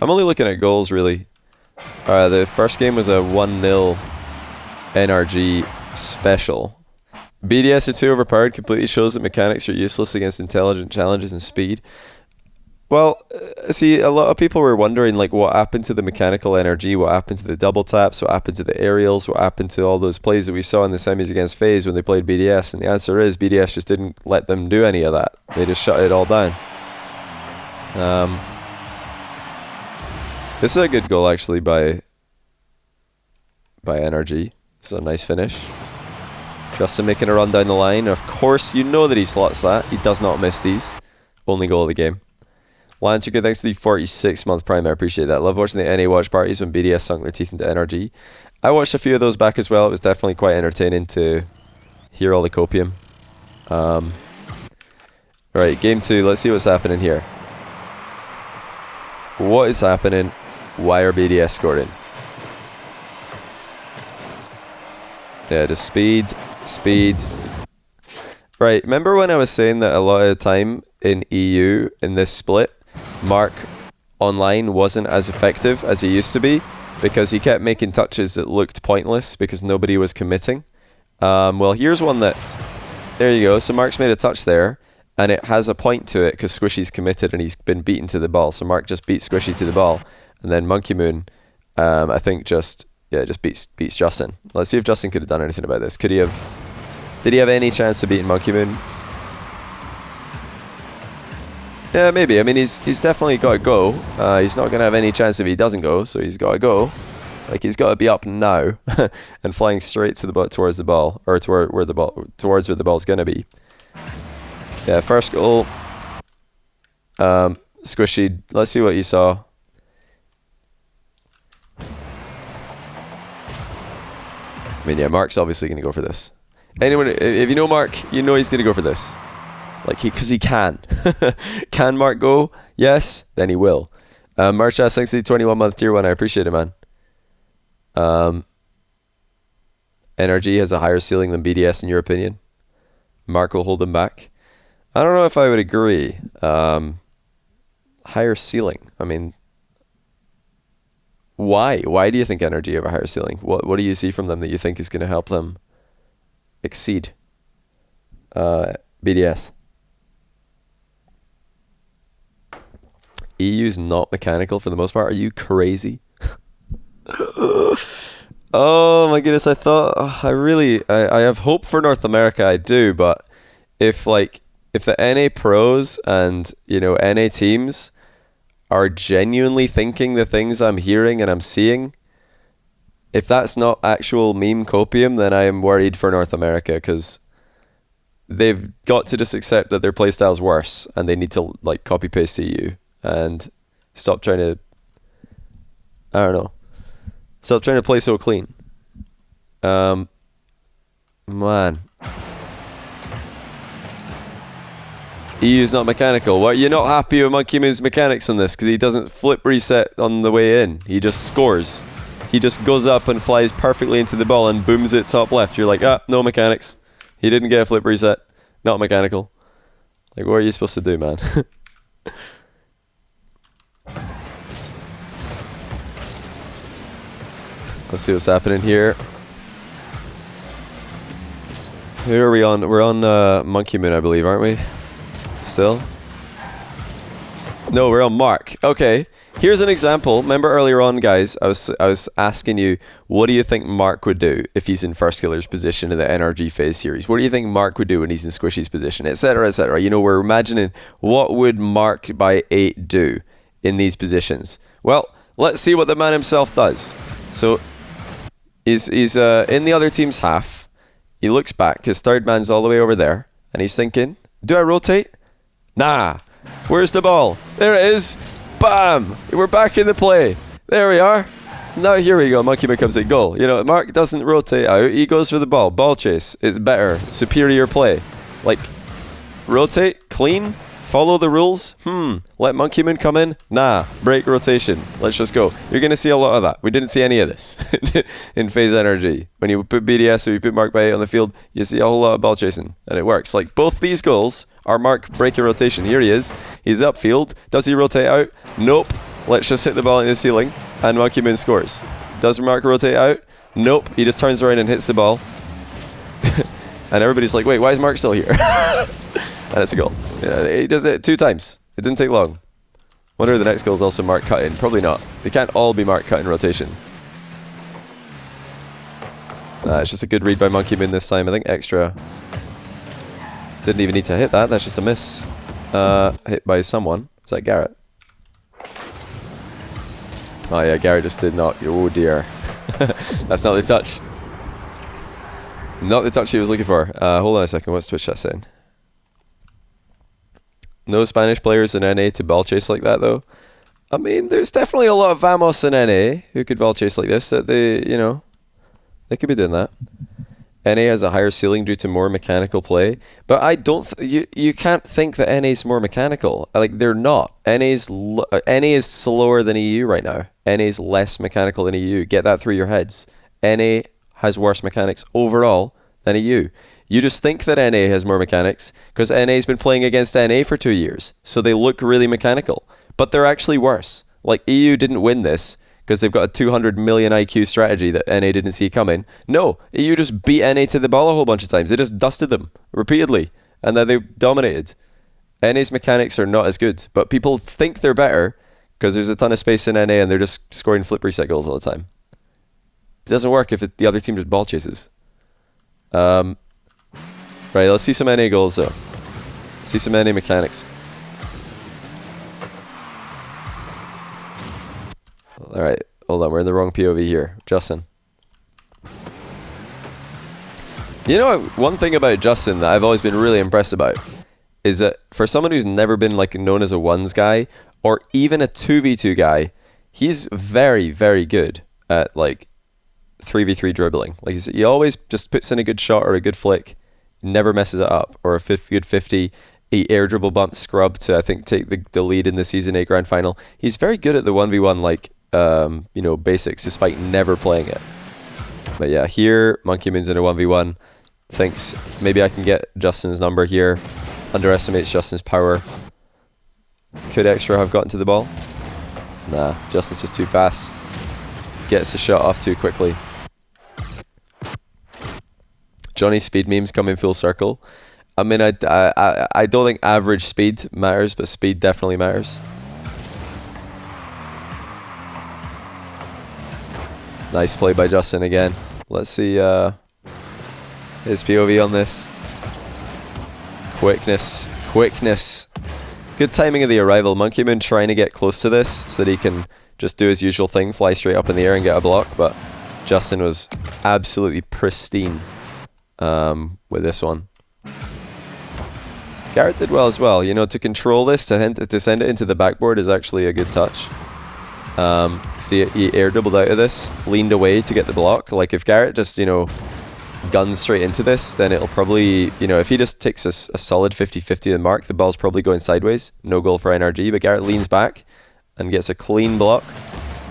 I'm only looking at goals, really. The first game was a 1-0 NRG special. BDS are too overpowered, completely shows that mechanics are useless against intelligent challenges and speed. Well, see, a lot of people were wondering, like, what happened to the mechanical NRG, what happened to the double taps, what happened to the aerials, what happened to all those plays that we saw in the semis against FaZe when they played BDS, and the answer is BDS just didn't let them do any of that. They just shut it all down. This is a good goal, actually, by NRG. It's a nice finish. Justin making a run down the line. Of course, you know that he slots that. He does not miss these. Only goal of the game. Lance, good, thanks to the 46-month Prime. I appreciate that. Love watching the NA watch parties when BDS sunk their teeth into NRG. I watched a few of those back as well. It was definitely quite entertaining to hear all the copium. Right, game 2. Let's see what's happening here. What is happening? Why are BDS scoring? Yeah, just speed. Right, remember when I was saying that a lot of the time in EU, in this split, Mark online wasn't as effective as he used to be because he kept making touches that looked pointless because nobody was committing. Well, here's one that... There you go. So Mark's made a touch there, and it has a point to it because Squishy's committed and he's been beaten to the ball. So Mark just beats Squishy to the ball, and then Monkey Moon, I think just beats Justin. Let's see if Justin could have done anything about this. Did he have any chance of beating Monkey Moon? Yeah, maybe. I mean, he's definitely got to go. He's not going to have any chance if he doesn't go, so he's got to go. Like, he's got to be up now and flying straight to the towards the ball, or towards where the ball's going to be. Yeah, first goal. Squishy. Let's see what you saw. I mean, yeah, Mark's obviously going to go for this. Anyone, if you know Mark, you know he's going to go for this. Like, because he can. Can Mark go? Yes, then he will. March thanks to the 21-month tier 1. I appreciate it, man. NRG has a higher ceiling than BDS in your opinion? Mark will hold him back. I don't know if I would agree. Higher ceiling. I mean, why? Why do you think NRG have a higher ceiling? What do you see from them that you think is going to help them exceed BDS? EU's not mechanical for the most part. Are you crazy? Oh my goodness, I have hope for North America, I do, but if the NA pros and, NA teams are genuinely thinking the things I'm hearing and I'm seeing, if that's not actual meme copium, then I am worried for North America, because they've got to just accept that their playstyle's worse and they need to copy paste EU and stop trying to, stop trying to play so clean. Man. EU's not mechanical. What, you're not happy with Monkey Moon's mechanics on this because he doesn't flip reset on the way in. He just scores. He just goes up and flies perfectly into the ball and booms it top left. You're like, no mechanics. He didn't get a flip reset. Not mechanical. Like, what are you supposed to do, man? Let's see what's happening here. Who are we on? We're on Monkey Moon, I believe, aren't we? Still? No, we're on Mark. Okay. Here's an example. Remember earlier on, guys, I was asking you, what do you think Mark would do if he's in first killer's position in the NRG phase series? What do you think Mark would do when he's in Squishy's position, etc., etc.? We're imagining what would Mark by 8 do in these positions. Well, let's see what the man himself does. So he's in the other team's half. He looks back. His third man's all the way over there, and he's thinking, do I rotate? Nah. Where's the ball? There it is. Bam! We're back in the play. There we are. Now here we go. Monkey Moon comes at goal. Mark doesn't rotate out. He goes for the ball. Ball chase. It's better. Superior play. Rotate. Clean. Follow the rules. Let Monkey Moon come in. Nah. Break rotation. Let's just go. You're going to see a lot of that. We didn't see any of this in phase NRG. When you put BDS or you put Mark by 8 on the field, you see a whole lot of ball chasing. And it works. Both these goals are Mark breaking rotation. Here he is. He's upfield. Does he rotate out? Nope. Let's just hit the ball in the ceiling, and Monkey Moon scores. Does Mark rotate out? Nope. He just turns around and hits the ball. And everybody's like, wait, why is Mark still here? And it's a goal. Yeah, he does it 2 times. It didn't take long. Wonder if the next goal is also Mark cut in. Probably not. They can't all be Mark cut in rotation. It's just a good read by Monkey Moon this time. I think extra. Didn't even need to hit that. That's just a miss. Hit by someone. Is that Garrett? Oh yeah, Garrett just did not. Oh dear. That's not the touch. Not the touch he was looking for. Hold on a second. What's Twitch chat saying? No Spanish players in NA to ball chase like that though. I mean, there's definitely a lot of Vamos in NA who could ball chase like this. That they, you know, they could be doing that. NA has a higher ceiling due to more mechanical play, but I don't. You can't think that NA's more mechanical. Like they're not. NA is slower than EU right now. NA's less mechanical than EU. Get that through your heads. NA has worse mechanics overall than EU. You just think that NA has more mechanics because NA's been playing against NA for 2 years, so they look really mechanical, but they're actually worse. Like EU didn't win this because they've got a 200 million IQ strategy that NA didn't see coming. No, EU just beat NA to the ball a whole bunch of times. They just dusted them repeatedly, and then they dominated. NA's mechanics are not as good, but people think they're better because there's a ton of space in NA and they're just scoring flip reset goals all the time. It doesn't work if the other team just ball chases. Right, let's see some NA goals though. See some NA mechanics. Alright, hold on, we're in the wrong POV here. Justin. You know, one thing about Justin that I've always been really impressed about is that for someone who's never been like known as a ones guy or even a 2v2 guy, he's very, very good at like 3v3 dribbling. Like he always just puts in a good shot or a good flick, never messes it up, or a good 50. He air dribble bumped Scrub to I think take the lead in the Season 8 Grand Final. He's very good at the 1v1 like you know, basics despite never playing it. But yeah, here Monkey Moon's in a 1v1. Thinks maybe I can get Justin's number here. Underestimates Justin's power. Could extra have gotten to the ball? Nah, Justin's just too fast. Gets the shot off too quickly. Johnny's speed memes coming full circle. I mean, I don't think average speed matters, but speed definitely matters. Nice play by Justin again. Let's see his POV on this. Quickness. Good timing of the arrival. Monkey Moon trying to get close to this so that he can just do his usual thing, fly straight up in the air and get a block, but Justin was absolutely pristine with this one. Garrett did well as well. You know, to control this, to send it into the backboard is actually a good touch. See, he air dribbled out of this, leaned away to get the block. Like if Garrett just, you know, guns straight into this, then it'll probably, you know, if he just takes a solid 50-50 to the mark, the ball's probably going sideways. No goal for NRG, but Garrett leans back and gets a clean block.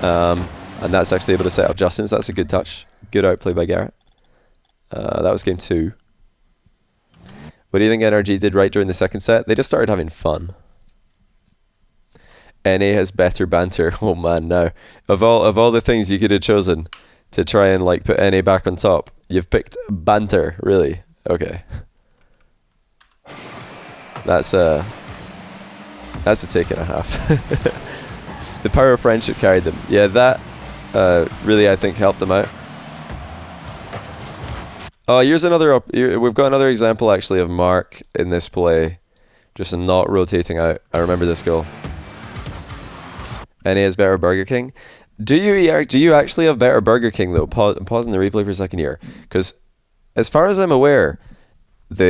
And that's actually able to set up Justin's. That's a good touch. Good outplay by Garrett. That was game 2. What do you think NRG did right during the second set? They just started having fun. NA has better banter. Oh man, no. Of all the things you could have chosen to try and like put NA back on top, you've picked banter, really? Okay. That's a take and a half. The power of friendship carried them. Yeah, that really I think helped them out. Oh, here's another we've got another example actually of Mark in this play just not rotating out. I remember this goal. NA has better Burger King. Do you actually have better Burger King though? I'm pausing the replay for a second here, because as far as I'm aware,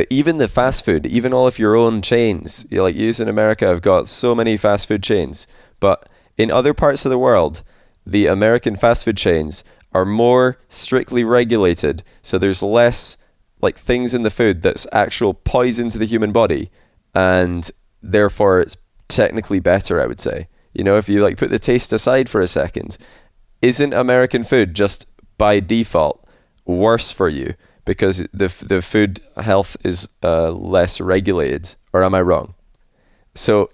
even the fast food, even all of your own chains, you like in America have got so many fast food chains, but in other parts of the world, the American fast food chains are more strictly regulated, so there's less like things in the food that's actual poison to the human body, and therefore it's technically better, I would say. You know, if you like put the taste aside for a second, isn't American food just by default worse for you because the food health is less regulated? Or am I wrong? So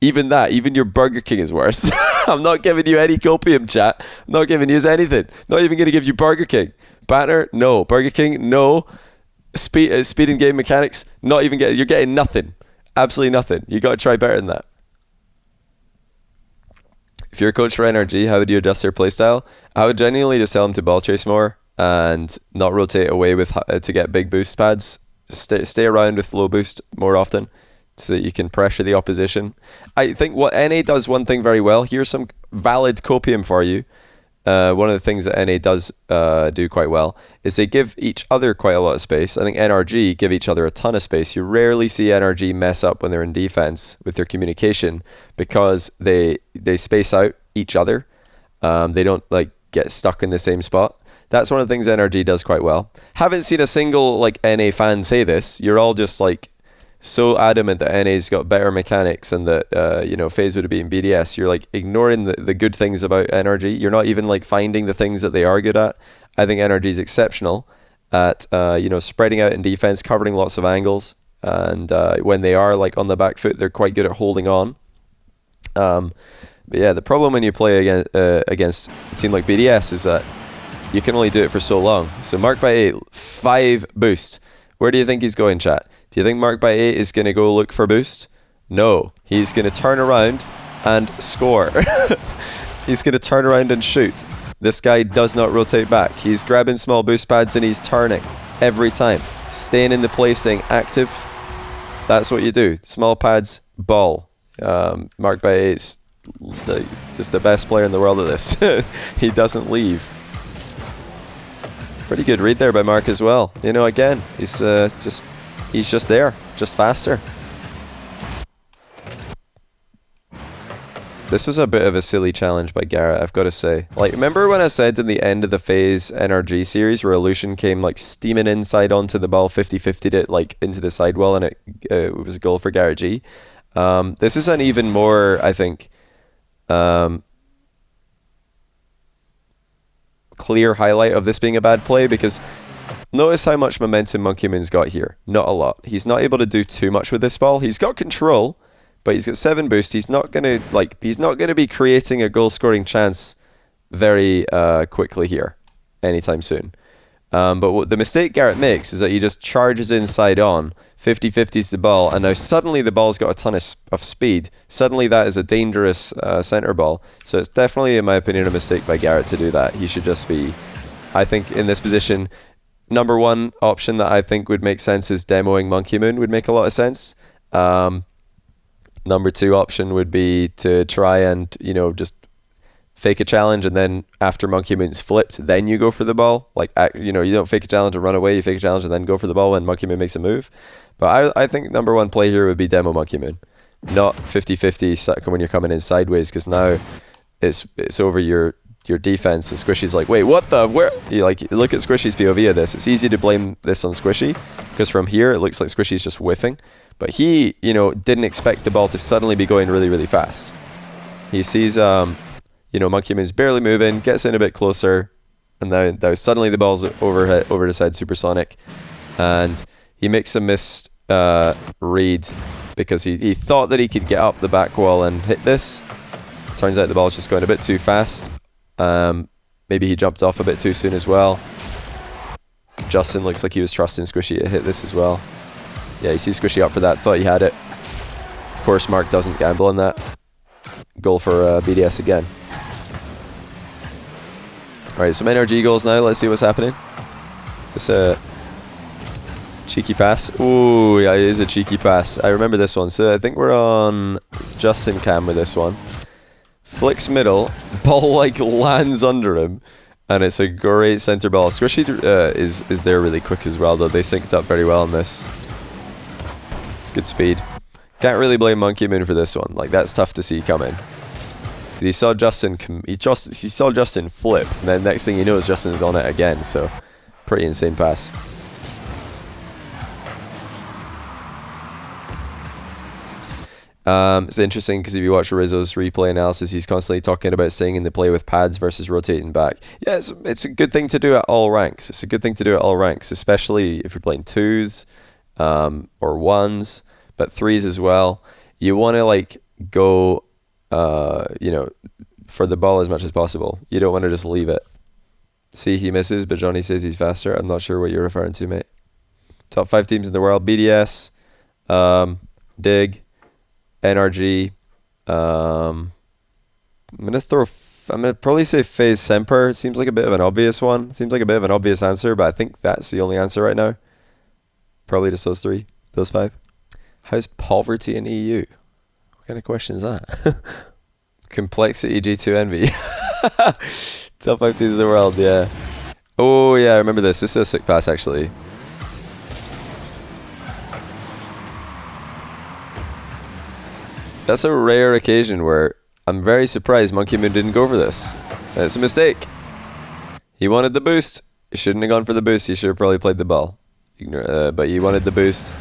Even your Burger King is worse. I'm not giving you any copium, chat. I'm not giving you anything. Not even going to give you Burger King. Banner, no. Burger King, no. Speed and game mechanics, not even you're getting nothing. Absolutely nothing. You got to try better than that. If you're a coach for NRG, how would you adjust their playstyle? I would genuinely just tell them to ball chase more and not rotate away with to get big boost pads. Just stay around with low boost more often so that you can pressure the opposition. I think what NA does one thing very well. Here's some valid copium for you. One of the things that NA does do quite well is they give each other quite a lot of space. I think NRG give each other a ton of space. You rarely see NRG mess up when they're in defense with their communication because they space out each other. They don't like get stuck in the same spot. That's one of the things NRG does quite well. Haven't seen a single like NA fan say this. You're all just like so adamant that NA's got better mechanics and that FaZe would have beaten BDS. You're like ignoring the good things about NRG. You're not even like finding the things that they are good at. I think NRG is exceptional at spreading out in defense, covering lots of angles, and when they are like on the back foot, they're quite good at holding on. But yeah, the problem when you play against a team like BDS is that you can only do it for so long. So Mark by 8, 5 boost. Where do you think he's going, chat? Do you think Mark by 8 is going to go look for boost? No. He's going to turn around and score. He's going to turn around and shoot. This guy does not rotate back. He's grabbing small boost pads and he's turning every time. Staying in the play, staying active. That's what you do. Small pads, ball. Mark by 8's just the best player in the world at this. He doesn't leave. Pretty good read there by Mark as well. Again, he's just there, just faster. This was a bit of a silly challenge by Garrett, I've got to say. Like, remember when I said in the end of the FaZe NRG series where Illusion came like steaming inside onto the ball, 50-50'd it like into the sidewall, and it was a goal for Garrett G. This is an even more, I think, clear highlight of this being a bad play, because notice how much momentum Monkey Moon's got here. Not a lot. He's not able to do too much with this ball. He's got control, but he's got 7 boost. He's not gonna be creating a goal scoring chance very quickly here anytime soon. But what the mistake Garrett makes is that he just charges inside on, 50-50s the ball, and now suddenly the ball's got a ton of speed. Suddenly that is a dangerous center ball. So it's definitely, in my opinion, a mistake by Garrett to do that. He should just be, I think, in this position, number one option that I think would make sense is demoing Monkey Moon would make a lot of sense. Number 2 option would be to try and, just fake a challenge, and then after Monkey Moon's flipped, then you go for the ball. Like, you don't fake a challenge and run away, you fake a challenge and then go for the ball when Monkey Moon makes a move. But I think number 1 play here would be demo Monkey Moon. Not 50-50 when you're coming in sideways, because now it's over your defense, and Squishy's like, wait, what the, where? You look at Squishy's POV of this. It's easy to blame this on Squishy, because from here it looks like Squishy's just whiffing. But he, didn't expect the ball to suddenly be going really, really fast. He sees, Monkey Moon's barely moving, gets in a bit closer, and now suddenly the ball's over his head, supersonic, and he makes a missed read because he thought that he could get up the back wall and hit this. Turns out the ball's just going a bit too fast. Maybe he jumped off a bit too soon as well. Justin looks like he was trusting Squishy to hit this as well. Yeah, you see Squishy up for that, thought he had it. Of course, Mark doesn't gamble on that. Goal for BDS again. Alright, some NRG goals now. Let's see what's happening. This cheeky pass. Ooh, yeah, it is a cheeky pass. I remember this one. So I think we're on Justin cam with this one. Flicks middle. Ball lands under him. And it's a great center ball. Squishy is there really quick as well, though. They synced up very well on this. It's good speed. Can't really blame Monkey Moon for this one. That's tough to see coming. He saw Justin flip, and then next thing you know is Justin's on it again. So pretty insane pass. It's interesting because if you watch Rizzo's replay analysis, he's constantly talking about staying in the play with pads versus rotating back. Yeah, it's a good thing to do at all ranks. It's a good thing to do at all ranks, especially if you're playing 2s or 1s, but 3s as well. You want to go, you know, for the ball as much as possible. You don't want to just leave it. See, he misses, but Johnny says he's faster. I'm not sure what you're referring to, mate. Top 5 teams in the world: BDS, Dig, NRG. I'm gonna probably say FaZe Semper. It seems like a bit of an obvious one. Seems like a bit of an obvious answer, but I think that's the only answer right now. Probably just those 3, those 5. How's poverty in EU? What kind of question is that? Complexity G2 Envy. Top 5 teams in the world, yeah. Oh yeah, I remember this. This is a sick pass actually. That's a rare occasion where I'm very surprised Monkey Moon didn't go for this. That's a mistake. He wanted the boost. He shouldn't have gone for the boost. He should have probably played the ball. But he wanted the boost,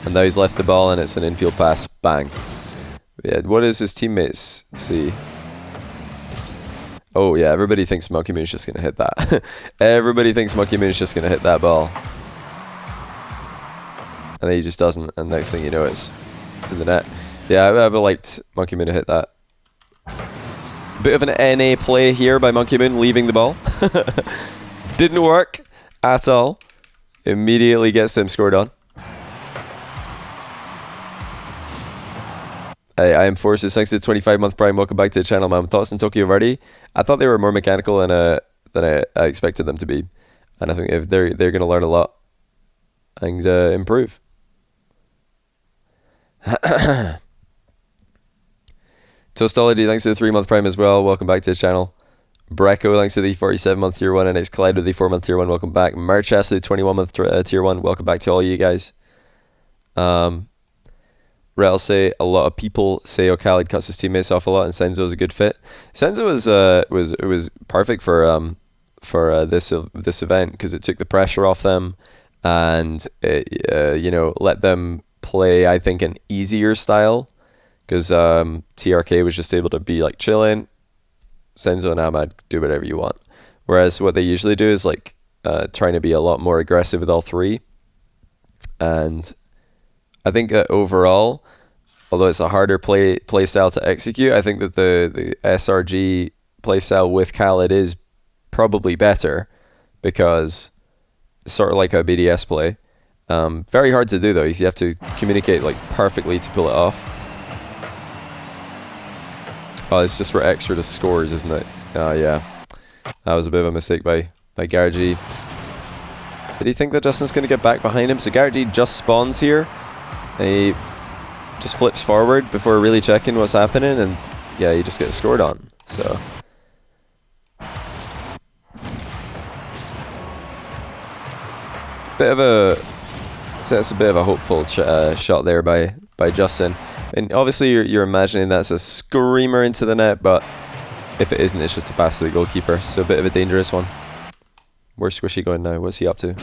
and now he's left the ball, and it's an infield pass. Bang. Yeah. What does his teammates see? Oh yeah, everybody thinks Monkey Moon's just gonna hit that. Everybody thinks Monkey Moon's just gonna hit that ball, and then he just doesn't. And next thing you know, it's in the net. Yeah, I would have liked Monkey Moon to hit that. Bit of an NA play here by Monkey Moon, leaving the ball. Didn't work at all. Immediately gets them scored on. Hey, I am Forces. Thanks to the 25-month Prime. Welcome back to the channel, man. Thoughts on Tokyo Verde? I thought they were more mechanical than I expected them to be, and I think if they're going to learn a lot and improve. Toastology, thanks to the 3-month Prime as well. Welcome back to the channel. Brecco, thanks to the 47-month tier 1. And it's Clyde with the 4-month tier 1. Welcome back. Merchas with the 21-month tier 1. Welcome back to all you guys. Rel say a lot of people say Khaled cuts his teammates off a lot, and Senzo is a good fit. Senzo was perfect for this event because it took the pressure off them, and it, you know, let them play, I think, an easier style. Because TRK was just able to be like chilling. Senzo and Ahmad do whatever you want. Whereas what they usually do is like trying to be a lot more aggressive with all 3. And I think that overall, although it's a harder play style to execute, I think that the SRG play style with Khaled is probably better because it's sort of like a BDS play. Very hard to do though. You have to communicate like perfectly to pull it off. Oh, it's just for extra to scores, isn't it? Yeah. That was a bit of a mistake by Gargi. Did he think that Justin's going to get back behind him? So Gargi just spawns here. And he just flips forward before really checking what's happening. And yeah, he just gets scored on. So. That's a bit of a hopeful shot there by Justin. And obviously you're imagining that's a screamer into the net, but if it isn't, it's just a pass to the goalkeeper. So a bit of a dangerous one. Where's Squishy going now? What's he up to?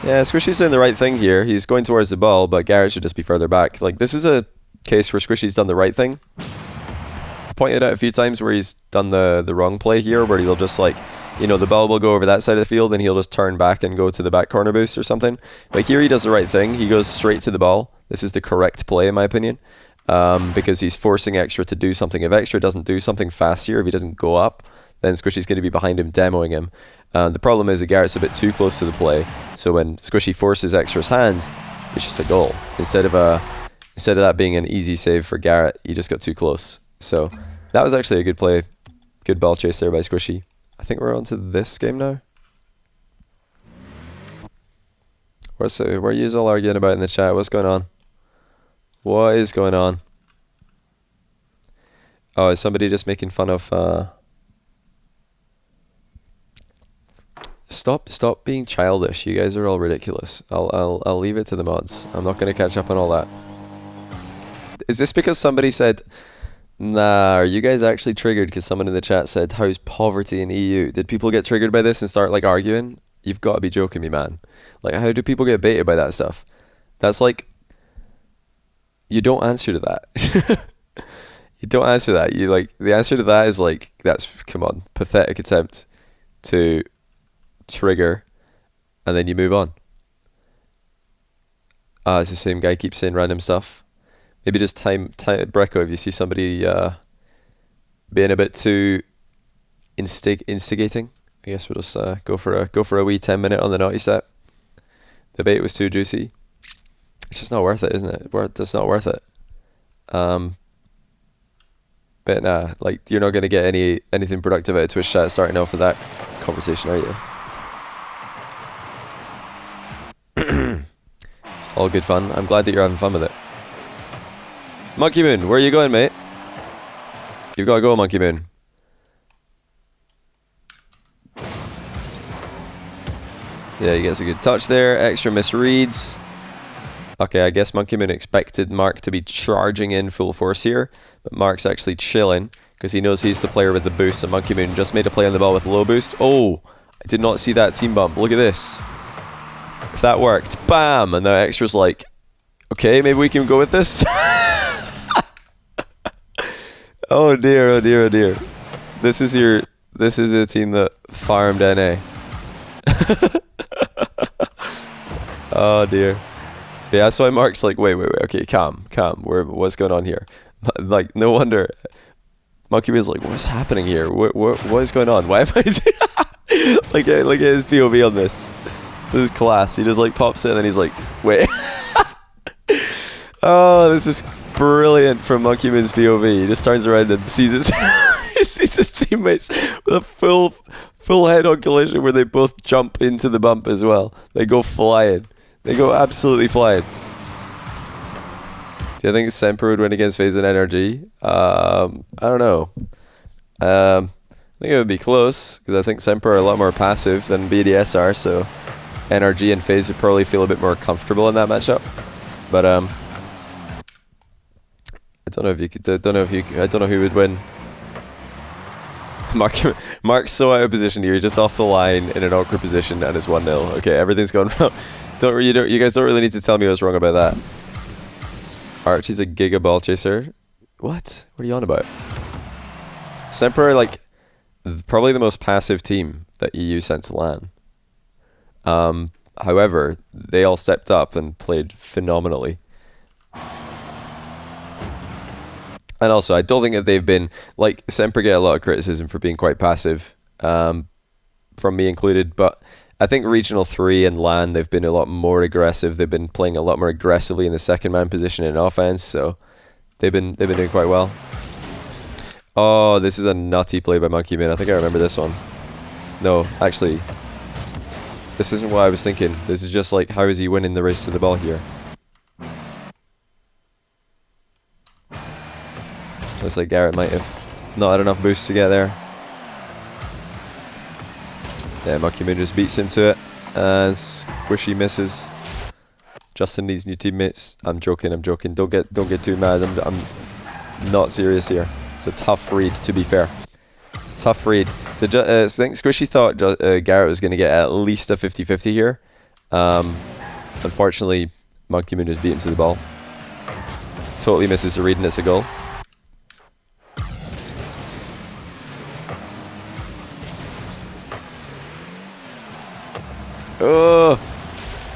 Yeah, Squishy's doing the right thing here. He's going towards the ball, but Garrett should just be further back. Like, this is a case where Squishy's done the right thing. I pointed out a few times where he's done the wrong play here, where he'll just like, you know, the ball will go over that side of the field and he'll just turn back and go to the back corner boost or something. Like here he does the right thing. He goes straight to the ball. This is the correct play in my opinion, because he's forcing Extra to do something. If Extra doesn't do something fast here, if he doesn't go up, then Squishy's going to be behind him, demoing him. The problem is that Garrett's a bit too close to the play, so when Squishy forces Extra's hand, it's just a goal. Instead of that being an easy save for Garrett, he just got too close. So that was actually a good play. Good ball chase there by Squishy. I think we're on to this game now. What are you all arguing about in the chat? What's going on? What is going on? Oh, is somebody just making fun of... Stop being childish. You guys are all ridiculous. I'll leave it to the mods. I'm not going to catch up on all that. Is this because somebody said... Nah, are you guys actually triggered because someone in the chat said, how's poverty in EU? Did people get triggered by this and start like arguing? You've got to be joking me, man. Like, how do people get baited by that stuff? That's like, you don't answer to that. You don't answer that. You like, the answer to that is like, that's, come on, pathetic attempt to trigger, and then you move on. It's the same guy keeps saying random stuff. Maybe just time Brecco if you see somebody being a bit too instigating. I guess we'll just go for a wee 10-minute on the naughty set. The bait was too juicy. It's just not worth it, isn't it? It's not worth it. But nah, like you're not gonna get anything productive out of Twitch chat starting off with that conversation, are you? It's all good fun. I'm glad that you're having fun with it. Monkey Moon, where are you going, mate? You've got to go, Monkey Moon. Yeah, he gets a good touch there. Extra misreads. Okay, I guess Monkey Moon expected Mark to be charging in full force here, but Mark's actually chilling because he knows he's the player with the boost, and Monkey Moon just made a play on the ball with low boost. Oh, I did not see that team bump. Look at this. If that worked, bam! And now Extra's like, okay, maybe we can go with this. Oh dear, oh dear, oh dear. This is the team that farmed NA. Oh dear. Yeah, that's why Mark's like, wait, okay, calm. What's going on here? Like, no wonder. Monkey was like, what's happening here? What is going on? Why am I like at his POV on this. This is class. He just like pops in and then he's like, wait. Oh, this is brilliant from Monkey Moon's POV. He just turns around and sees his sees his teammates with a full head-on collision where they both jump into the bump as well. They go flying. They go absolutely flying. Do you think Semper would win against FaZe and NRG? I don't know. I think it would be close because I think Semper are a lot more passive than BDS are, so NRG and FaZe would probably feel a bit more comfortable in that matchup. But I don't know if you could. I don't know who would win. Mark's so out of position here. He's just off the line in an awkward position, and it's 1-0. Okay, everything's going wrong. You guys don't really need to tell me what's wrong about that. Archie's a giga ball chaser. What? What are you on about? Semper are like probably the most passive team that EU sent to LAN. However, they all stepped up and played phenomenally. And also, I don't think that they've been, like, Semper get a lot of criticism for being quite passive, from me included, but I think Regional 3 and LAN, they've been a lot more aggressive. They've been playing a lot more aggressively in the second man position in offense, so they've been doing quite well. Oh, this is a nutty play by Monkey Man. I think I remember this one. No, actually, this isn't what I was thinking. This is just like, how is he winning the race to the ball here? Looks like Garrett might have not had enough boost to get there. Yeah, Monkey Moon just beats him to it. And Squishy misses. Justin needs new teammates. I'm joking. Don't get too mad. I'm not serious here. It's a tough read, to be fair. Tough read. So I think Squishy thought Garrett was going to get at least a 50-50 here. Unfortunately, Monkey Moon just beat him to the ball. Totally misses the read and it's a goal.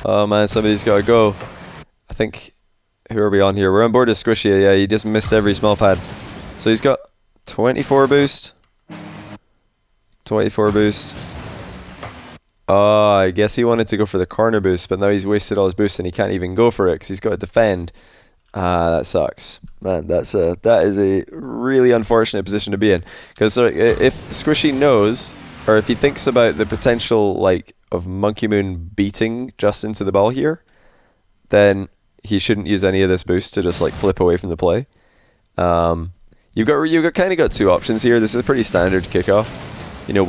Oh man, somebody's got to go. I think, who are we on here? We're on board with Squishy. Yeah, he just missed every small pad. So he's got 24 boost. 24 boost. Oh, I guess he wanted to go for the corner boost, but now he's wasted all his boost and he can't even go for it because he's got to defend. That sucks. Man, that is a really unfortunate position to be in. Because if Squishy knows, or if he thinks about the potential, like, of Monkey Moon beating Justin to the ball here, then he shouldn't use any of this boost to just like flip away from the play. You've kind of got two options here. This is a pretty standard kickoff. You know,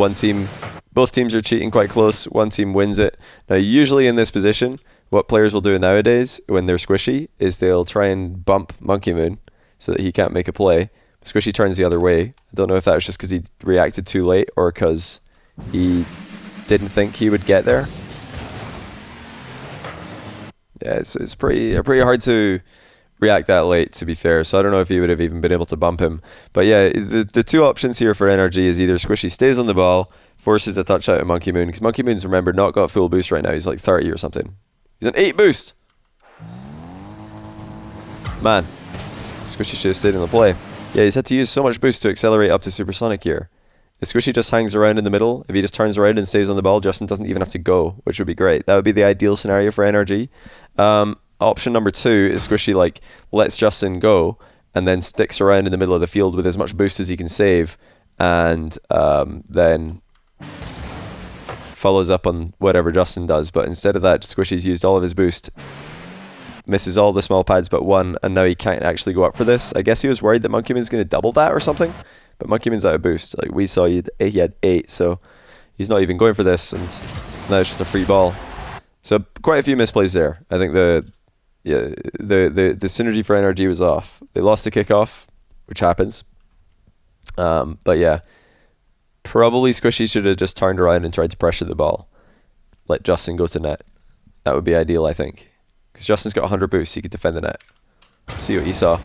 both teams are cheating quite close. One team wins it. Now, usually in this position, what players will do nowadays when they're Squishy is they'll try and bump Monkey Moon so that he can't make a play. Squishy turns the other way. I don't know if that was just because he reacted too late or because he didn't think he would get there. Yeah, it's pretty hard to react that late, to be fair. So I don't know if he would have even been able to bump him. But yeah, the two options here for NRG is either Squishy stays on the ball, forces a touch out of Monkey Moon, because Monkey Moon's, remember, not got full boost right now. He's like 30 or something. He's on 8 boost. Man, Squishy should have stayed in the play. Yeah, he's had to use so much boost to accelerate up to supersonic here. If Squishy just hangs around in the middle, if he just turns around and stays on the ball, Justin doesn't even have to go, which would be great. That would be the ideal scenario for NRG. Option number 2 is Squishy like lets Justin go and then sticks around in the middle of the field with as much boost as he can save, and then follows up on whatever Justin does. But instead of that, Squishy's used all of his boost, misses all the small pads but one, and now he can't actually go up for this. I guess he was worried that Monkeyman's going to double that or something, but Monkeyman's out of boost. Like we saw, he had 8, so he's not even going for this, and now it's just a free ball. So quite a few misplays there. I think the synergy for NRG was off. They lost the kickoff, which happens. But yeah, probably Squishy should have just turned around and tried to pressure the ball. Let Justin go to net. That would be ideal, I think. Because Justin's got 100 boosts, he could defend the net. See what you saw.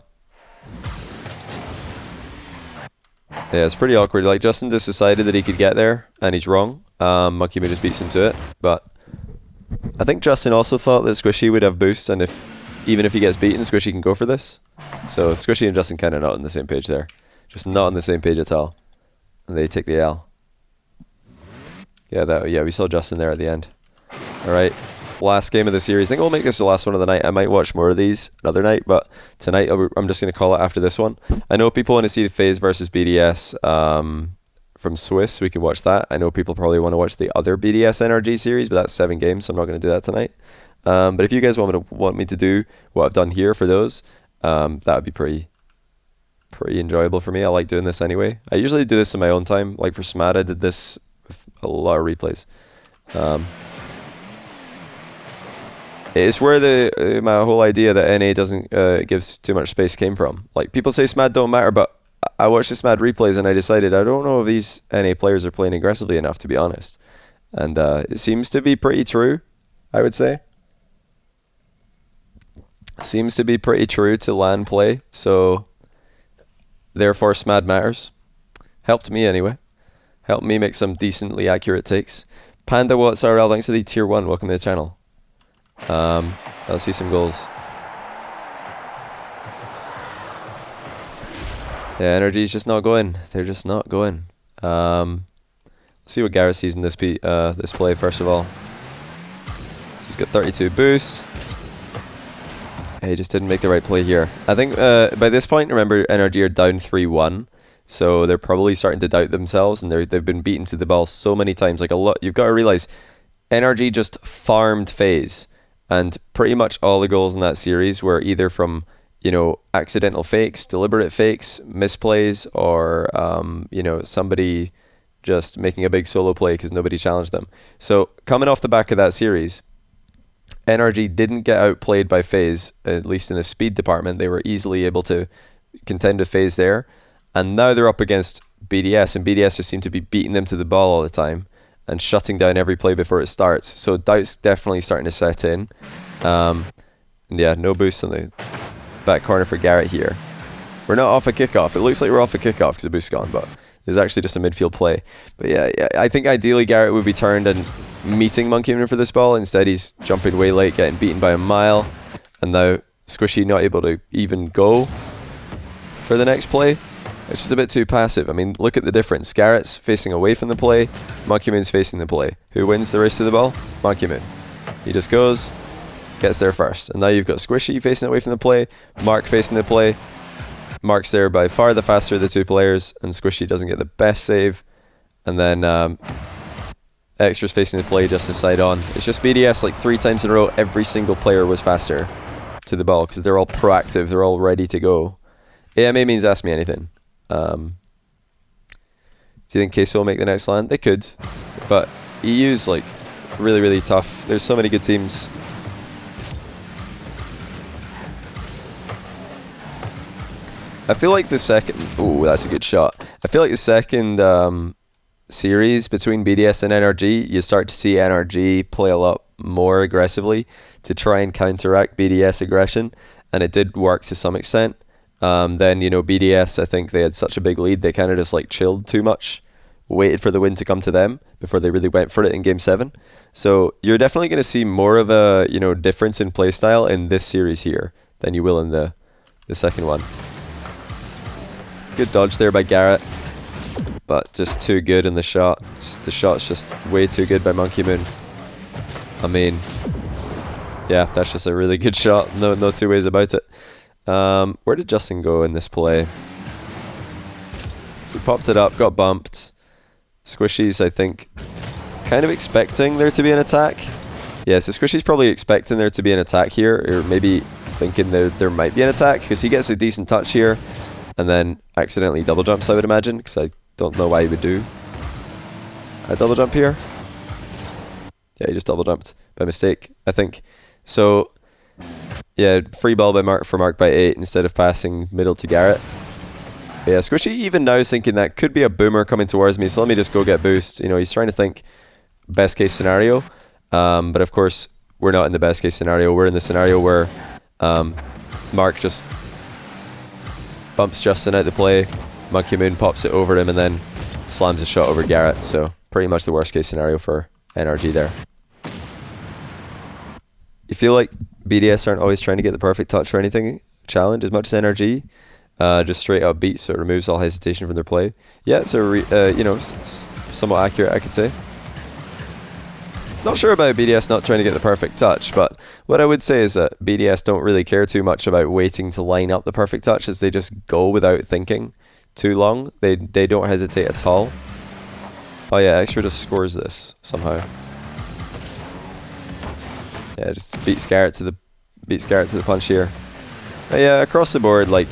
Yeah, it's pretty awkward. Like, Justin just decided that he could get there, and he's wrong. Monkeyman just beats him to it. But I think Justin also thought that Squishy would have boosts, and even if he gets beaten, Squishy can go for this. So Squishy and Justin kind of not on the same page there. Just not on the same page at all. And they take the L. Yeah, we saw Justin there at the end. Alright, last game of the series. I think we'll make this the last one of the night. I might watch more of these another night, but tonight I'm just going to call it after this one. I know people want to see the FaZe versus BDS from Swiss. We can watch that. I know people probably want to watch the other BDS NRG series, but that's 7 games, so I'm not going to do that tonight. But if you guys want me to do what I've done here for those, that would be pretty enjoyable for me. I like doing this anyway. I usually do this in my own time. Like for SMAD, I did this with a lot of replays. It's where my whole idea that NA doesn't gives too much space came from. Like people say SMAD don't matter, but I watched the SMAD replays and I decided I don't know if these NA players are playing aggressively enough, to be honest. And it seems to be pretty true, I would say. Seems to be pretty true to LAN play, so therefore SMAD matters. Helped me anyway. Helped me make some decently accurate takes. Panda What's RL, thanks for the tier 1, welcome to the channel. Let's see some goals. Yeah, NRG's just not going. They're just not going. Let's see what Garrett sees in this play first of all. He's got 32 boosts. He just didn't make the right play here. I think by this point, remember, NRG are down 3-1, so they're probably starting to doubt themselves, and they've been beaten to the ball so many times. Like a lot, you've got to realize, NRG just farmed FaZe, and pretty much all the goals in that series were either from, you know, accidental fakes, deliberate fakes, misplays, or you know, somebody just making a big solo play because nobody challenged them. So coming off the back of that series, NRG didn't get outplayed by FaZe, at least in the speed department. They were easily able to contend with FaZe there. And now they're up against BDS, and BDS just seem to be beating them to the ball all the time and shutting down every play before it starts. So doubt's definitely starting to set in. And yeah, no boost on the back corner for Garrett here. We're not off a kickoff. It looks like we're off a kickoff because the boost's gone, but it's actually just a midfield play. But yeah, I think ideally Garrett would be turned and meeting Monkeyman for this ball. Instead, he's jumping way late, getting beaten by a mile. And now Squishy not able to even go for the next play. It's just a bit too passive. I mean, look at the difference. Garrett's facing away from the play. Monkeyman's facing the play. Who wins the race to the ball? Monkeyman. He just goes, gets there first. And now you've got Squishy facing away from the play. Mark facing the play. Mark's there by far the faster of the two players, and Squishy doesn't get the best save. And then Extra's facing the play just inside on. It's just BDS like 3 times in a row. Every single player was faster to the ball because they're all proactive. They're all ready to go. AMA means ask me anything. Do you think Queso will make the next LAN? They could, but EU's like really, really tough. There's so many good teams. I feel like the second... Ooh, that's a good shot. I feel like the second series between BDS and NRG, you start to see NRG play a lot more aggressively to try and counteract BDS aggression, and it did work to some extent. Then, you know, BDS, I think they had such a big lead, they kind of just like chilled too much, waited for the win to come to them before they really went for it in Game 7. So you're definitely going to see more of a, you know, difference in playstyle in this series here than you will in the second one. Good dodge there by Garrett, but just too good in the shot. The shot's just way too good by Monkey Moon. I mean, yeah, that's just a really good shot. No two ways about it. Where did Justin go in this play? So he popped it up, got bumped. Squishy's, I think, kind of expecting there to be an attack. Yeah, so Squishy's probably expecting there to be an attack here, or maybe thinking there might be an attack, because he gets a decent touch here, and then accidentally double jumps, I would imagine, because I don't know why he would do a double jump here. Yeah, he just double jumped by mistake, I think. So, yeah, free ball by Mark by 8 instead of passing middle to Garrett. But yeah, Squishy even now is thinking that could be a boomer coming towards me, so let me just go get boost. You know, he's trying to think best case scenario, but of course we're not in the best case scenario. We're in the scenario where Mark just bumps Justin out the play, Monkey Moon pops it over him, and then slams a shot over Garrett. So pretty much the worst case scenario for NRG there. You feel like BDS aren't always trying to get the perfect touch or anything challenge as much as NRG? Just straight up beats, so it removes all hesitation from their play. Yeah, so you know, somewhat accurate, I could say. Not sure about BDS not trying to get the perfect touch, but what I would say is that BDS don't really care too much about waiting to line up the perfect touch, as they just go without thinking too long. They don't hesitate at all. Oh yeah, Extra just scores this somehow. Yeah, just beats Garrett to the punch here. But yeah, across the board, like,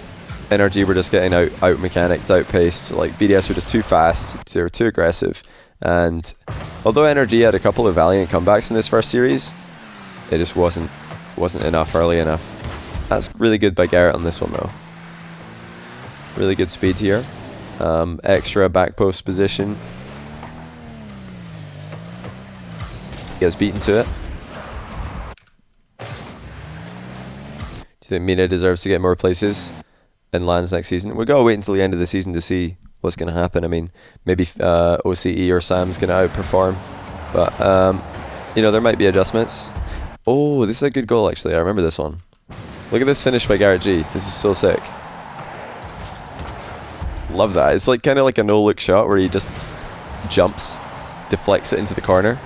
NRG were just getting out mechanicked, outpaced. Like, BDS were just too fast, they were too aggressive. And although NRG had a couple of valiant comebacks in this first series, it just wasn't enough early enough. That's really good by Garrett on this one though. Really good speed here. Extra back post position. Gets beaten to it. Do you think Mina deserves to get more places in LANs next season? We've got to wait until the end of the season to see what's going to happen. I mean, maybe OCE or Sam's going to outperform, but you know, there might be adjustments. Oh, this is a good goal actually. I remember this one. Look at this finish by Garrett G. This is so sick. Love that. It's like kind of like a no-look shot where he just jumps, deflects it into the corner.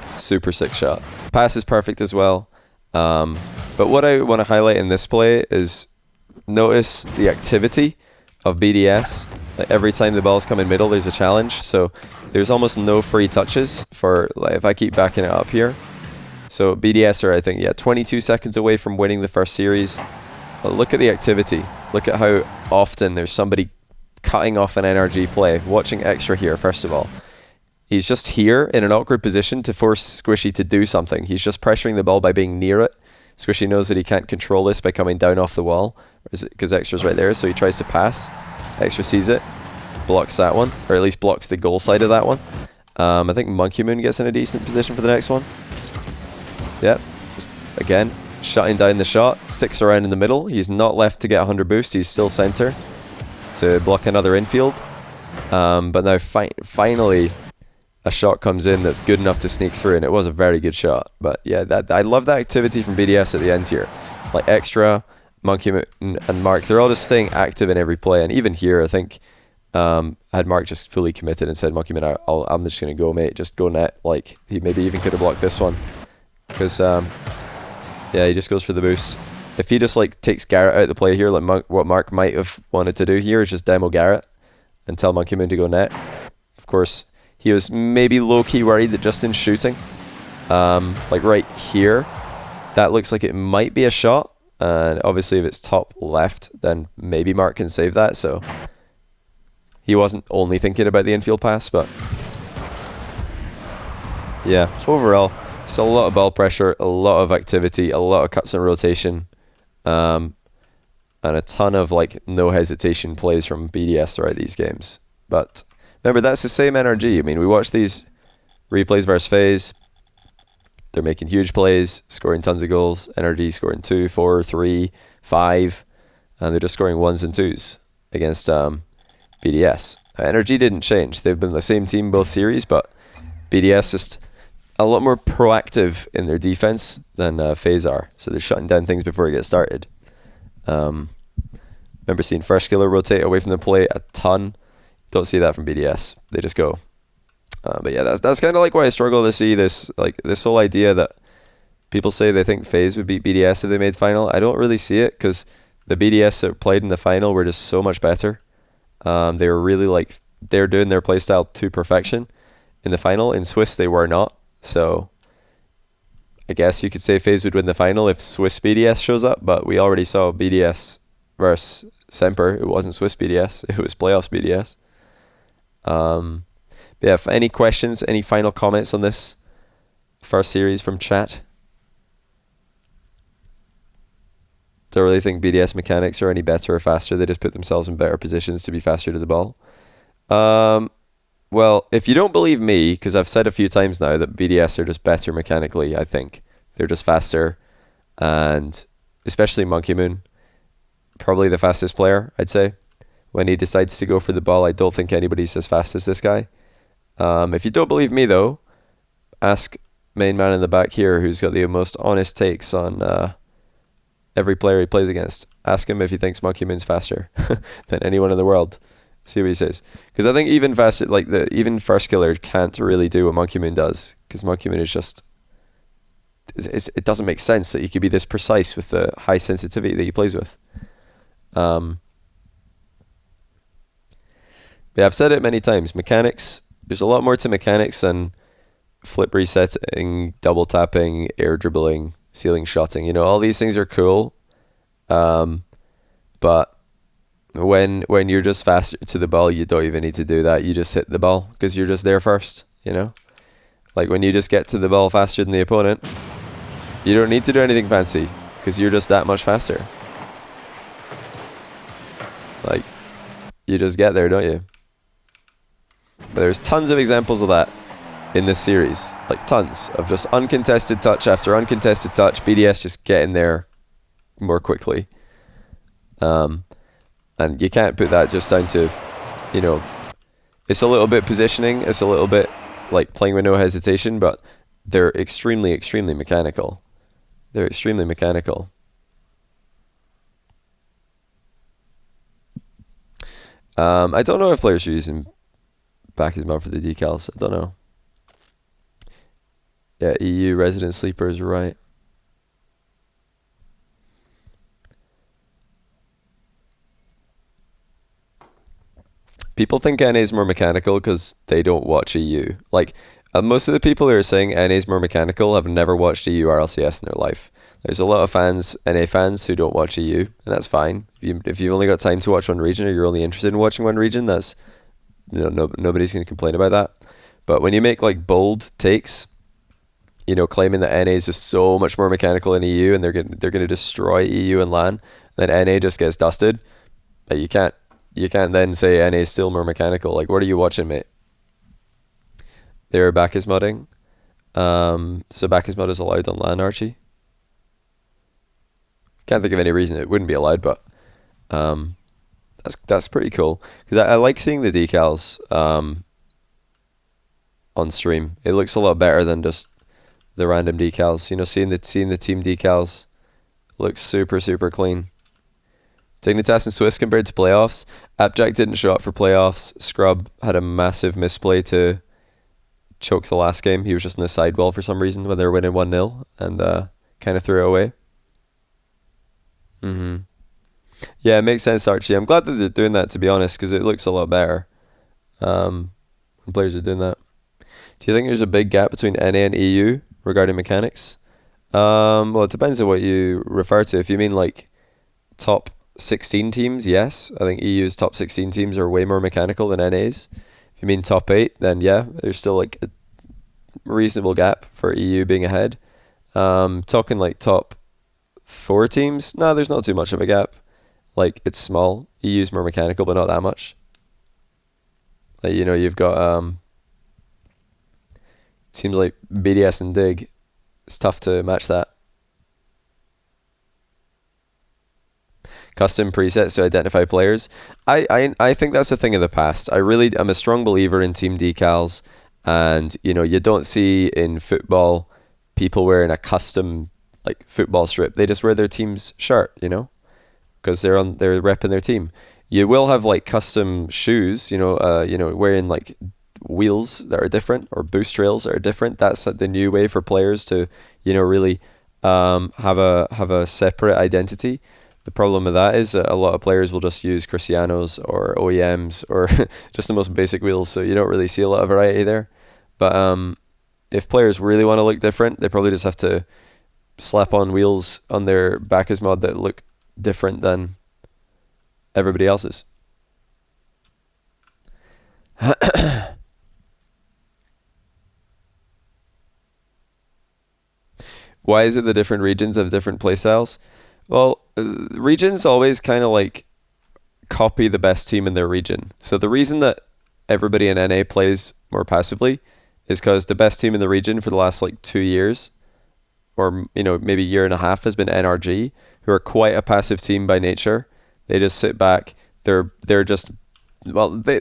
Super sick shot. Pass is perfect as well. But what I want to highlight in this play is notice the activity of BDS. Like, every time the balls come in middle, there's a challenge. So there's almost no free touches for, like, if I keep backing it up here. So BDS are, I think, yeah, 22 seconds away from winning the first series. But look at the activity. Look at how often there's somebody cutting off an NRG play. Watching Extra here, first of all. He's just here in an awkward position to force Squishy to do something. He's just pressuring the ball by being near it. Squishy knows that he can't control this by coming down off the wall, because Extra's right there, so he tries to pass. Extra sees it, blocks that one, or at least blocks the goal side of that one. I think Monkey Moon gets in a decent position for the next one. Yep, just, again, shutting down the shot, sticks around in the middle. He's not left to get 100 boost, he's still center to block another infield. But now finally a shot comes in that's good enough to sneak through, and it was a very good shot. But yeah, I love that activity from BDS at the end here. Like Extra, Monkey Moon, and Mark, they're all just staying active in every play. And even here, I think, had Mark just fully committed and said, Monkey Moon, I'm just going to go, mate, just go net. Like, he maybe even could have blocked this one. Because, yeah, he just goes for the boost. If he just, like, takes Garrett out of the play here, like what Mark might have wanted to do here is just demo Garrett and tell Monkey Moon to go net. Of course, he was maybe low-key worried that Justin's shooting. Like right here, that looks like it might be a shot. And obviously if it's top left, then maybe Mark can save that. So he wasn't only thinking about the infield pass, but yeah, overall, it's a lot of ball pressure, a lot of activity, a lot of cuts and rotation, and a ton of like no hesitation plays from BDS throughout these games. But remember, that's the same NRG. I mean, we watch these replays versus FaZe. They're making huge plays, scoring tons of goals. NRG scoring 2, 4, 3, 5, and they're just scoring 1s and 2s against BDS. NRG didn't change. They've been the same team both series, but BDS just a lot more proactive in their defense than FaZe are. So they're shutting down things before it gets started. But Remember seeing first skiller rotate away from the plate a ton. Don't see that from BDS. They just go. But yeah, that's kind of like why I struggle to see this, like this whole idea that people say they think FaZe would beat BDS if they made final. I don't really see it because the BDS that played in the final were just so much better. They were really like, they're doing their playstyle to perfection in the final. In Swiss, they were not. So I guess you could say FaZe would win the final if Swiss BDS shows up, but we already saw BDS versus Semper. It wasn't Swiss BDS, it was playoffs BDS. Yeah, if any questions, any final comments on this first series from chat? Don't really think BDS mechanics are any better or faster. They just put themselves in better positions to be faster to the ball. Well, if you don't believe me, because I've said a few times now that BDS are just better mechanically, I think. They're just faster. And especially Monkey Moon, probably the fastest player, I'd say. When he decides to go for the ball, I don't think anybody's as fast as this guy. If you don't believe me, though, ask main man in the back here who's got the most honest takes on every player he plays against. Ask him if he thinks Monkey Moon's faster than anyone in the world. See what he says. Because I think even faster, like even first killer can't really do what Monkey Moon does. Because Monkey Moon is just, it doesn't make sense that he could be this precise with the high sensitivity that he plays with. Yeah, I've said it many times. Mechanics, there's a lot more to mechanics than flip resetting, double tapping, air dribbling, ceiling shotting. You know, all these things are cool. But when you're just faster to the ball, you don't even need to do that. You just hit the ball because you're just there first, you know? Like when you just get to the ball faster than the opponent, you don't need to do anything fancy because you're just that much faster. Like, you just get there, don't you? But there's tons of examples of that in this series. Like tons of just uncontested touch after uncontested touch. BDS just getting there more quickly. And you can't put that just down to, you know, it's a little bit positioning. It's a little bit like playing with no hesitation, but they're extremely, extremely mechanical. They're extremely mechanical. I don't know if players are using back his mouth for the decals. I don't know. Yeah, EU resident sleeper is right. People think NA is more mechanical because they don't watch EU. Like, most of the people who are saying NA is more mechanical have never watched EU RLCS in their life. There's a lot of fans, NA fans, who don't watch EU, and that's fine. If you've only got time to watch one region, or you're only interested in watching one region, that's, you know, nobody's going to complain about that. But when you make like bold takes, you know, claiming that NA is just so much more mechanical than EU, and they're going to destroy EU and LAN, then NA just gets dusted. But you can't then say NA is still more mechanical. Like, what are you watching, mate? They're Bacchus modding. So Bacchus mod is allowed on LAN, Archie. Can't think of any reason it wouldn't be allowed, but that's pretty cool because I like seeing the decals on stream. It looks a lot better than just the random decals. You know, seeing the team decals looks super, super clean. Dignitas and Swiss compared to playoffs. Appjack didn't show up for playoffs. Scrub had a massive misplay to choke the last game. He was just in the sidewall for some reason when they were winning 1-0 and kind of threw it away. Yeah, it makes sense, Archie. I'm glad that they're doing that, to be honest, because it looks a lot better when players are doing that. Do you think there's a big gap between NA and EU regarding mechanics? Well, it depends on what you refer to. If you mean like top 16 teams, yes. I think EU's top 16 teams are way more mechanical than NA's. If you mean top 8, then yeah, there's still like a reasonable gap for EU being ahead. Talking like top 4 teams, no, there's not too much of a gap. Like, it's small. EU's more mechanical, but not that much. Like, you know, you've got seems like BDS and Dig. It's tough to match that. Custom presets to identify players. I think that's a thing of the past. I'm a strong believer in team decals, and you know, you don't see in football people wearing a custom like football strip. They just wear their team's shirt, you know. because they're repping their team. You will have like custom shoes, wearing like wheels that are different or boost rails that are different. That's the new way for players to, really have a separate identity. The problem with that is that a lot of players will just use Cristianos or OEMs or just the most basic wheels, so you don't really see a lot of variety there. But if players really want to look different, they probably just have to slap on wheels on their backers mod that look different than everybody else's. Why is it the different regions have different playstyles? Well, regions always kind of like copy the best team in their region. So the reason that everybody in NA plays more passively is because the best team in the region for the last like 2 years, or maybe a year and a half, has been NRG, who are quite a passive team by nature. They just sit back. They're just, well, they're